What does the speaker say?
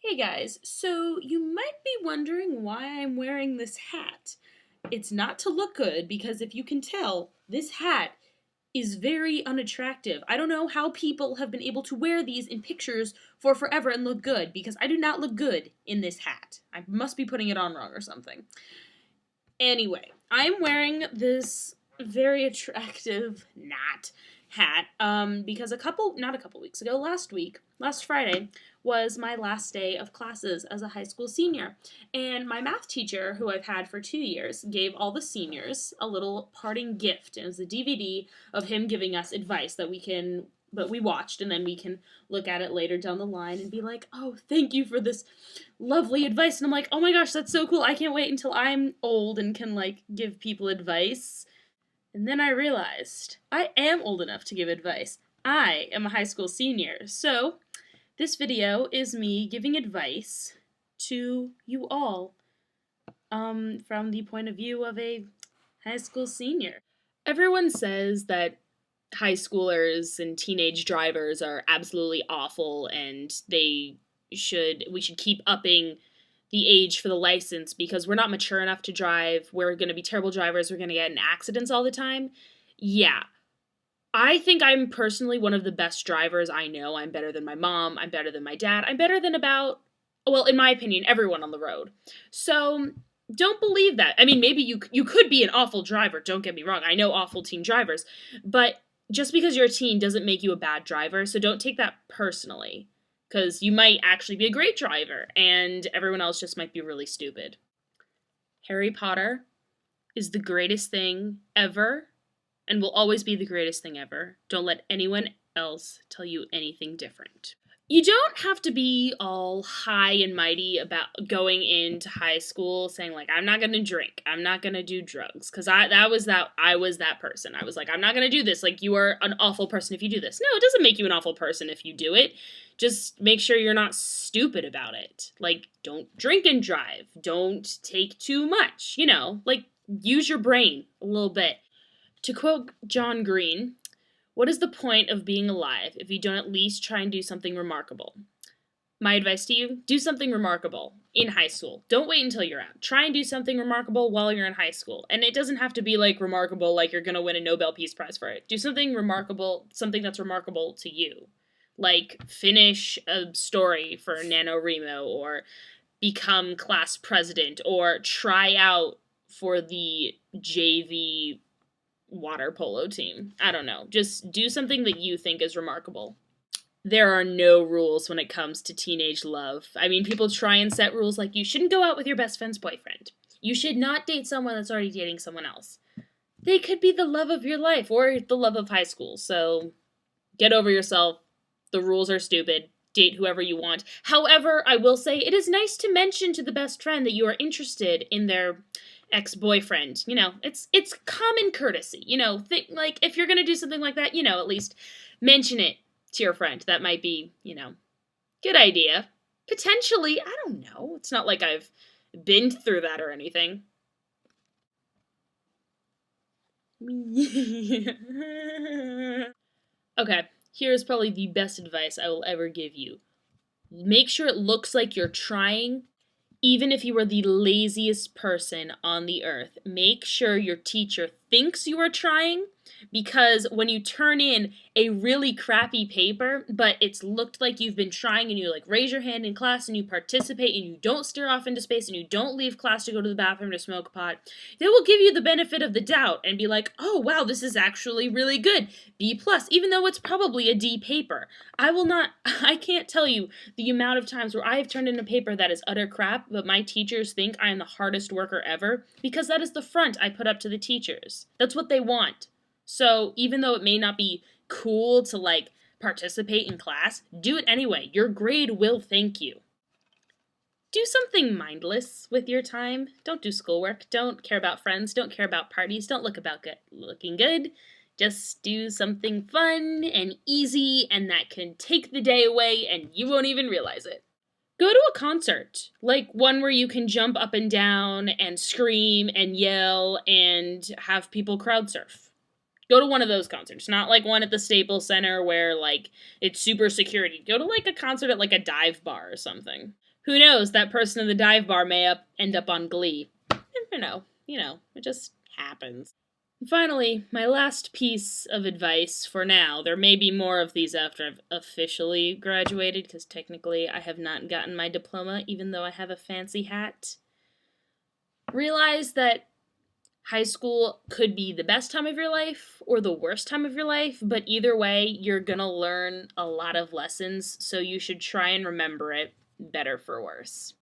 Hey guys, so you might be wondering why I'm wearing this hat. It's not to look good because if you can tell, this hat is very unattractive. I don't know how people have been able to wear these in pictures for forever and look good because I do not look good in this hat. I must be putting it on wrong or something. Anyway, I'm wearing this very attractive hat because not a couple weeks ago, last Friday was my last day of classes as a high school senior. And my math teacher, who I've had for 2 years, gave all the seniors a little parting gift. And it was a DVD of him giving us advice that we watched, and then we can look at it later down the line and be like, oh, thank you for this lovely advice. And I'm like, oh my gosh, that's so cool. I can't wait until I'm old and can give people advice. And then I realized I am old enough to give advice. I am a high school senior. So this video is me giving advice to you all from the point of view of a high school senior. Everyone says that high schoolers and teenage drivers are absolutely awful and we should keep upping the age for the license because we're not mature enough to drive. We're going to be terrible drivers. We're going to get in accidents all the time. Yeah. I think I'm personally one of the best drivers I know. I'm better than my mom. I'm better than my dad. I'm better than in my opinion, everyone on the road. So don't believe that. I mean, maybe you could be an awful driver. Don't get me wrong. I know awful teen drivers. But just because you're a teen doesn't make you a bad driver. So don't take that personally. Because you might actually be a great driver, and everyone else just might be really stupid. Harry Potter is the greatest thing ever, and will always be the greatest thing ever. Don't let anyone else tell you anything different. You don't have to be all high and mighty about going into high school saying, I'm not going to drink. I'm not going to do drugs. Because I was that person. I was like, I'm not going to do this. You are an awful person if you do this. No, it doesn't make you an awful person if you do it. Just make sure you're not stupid about it. Don't drink and drive. Don't take too much. Use your brain a little bit. To quote John Green, what is the point of being alive if you don't at least try and do something remarkable? My advice to you, do something remarkable in high school. Don't wait until you're out. Try and do something remarkable while you're in high school. And it doesn't have to be remarkable, like you're going to win a Nobel Peace Prize for it. Do something remarkable, something that's remarkable to you. Finish a story for NaNoWriMo, or become class president, or try out for the JV water polo team. I don't know. Just do something that you think is remarkable. There are no rules when it comes to teenage love. I mean, people try and set rules you shouldn't go out with your best friend's boyfriend. You should not date someone that's already dating someone else. They could be the love of your life or the love of high school, so get over yourself. The rules are stupid. Date whoever you want. However, I will say it is nice to mention to the best friend that you are interested in their ex-boyfriend. It's common courtesy. If you're going to do something like that, at least mention it to your friend. That might be, good idea. Potentially, I don't know. It's not like I've been through that or anything. Okay, here's probably the best advice I will ever give you. Make sure it looks like you're trying. Even if you are the laziest person on the earth, make sure your teacher thinks you are trying, because when you turn in a really crappy paper, but it's looked like you've been trying, and you raise your hand in class and you participate and you don't stare off into space and you don't leave class to go to the bathroom to smoke a pot, they will give you the benefit of the doubt and be like, oh wow, this is actually really good. B+, even though it's probably a D paper. I can't tell you the amount of times where I have turned in a paper that is utter crap, but my teachers think I am the hardest worker ever, because that is the front I put up to the teachers. That's what they want. So even though it may not be cool to participate in class, do it anyway. Your grade will thank you. Do something mindless with your time. Don't do schoolwork. Don't care about friends. Don't care about parties. Don't looking good. Just do something fun and easy, and that can take the day away and you won't even realize it. Go to a concert, one where you can jump up and down and scream and yell and have people crowd surf. Go to one of those concerts, not one at the Staples Center where it's super security. Go to a concert at a dive bar or something. Who knows? That person in the dive bar may end up on Glee. Never know. It just happens. And finally, my last piece of advice for now. There may be more of these after I've officially graduated, because technically I have not gotten my diploma, even though I have a fancy hat. Realize that high school could be the best time of your life or the worst time of your life, but either way, you're gonna learn a lot of lessons, so you should try and remember it, better for worse.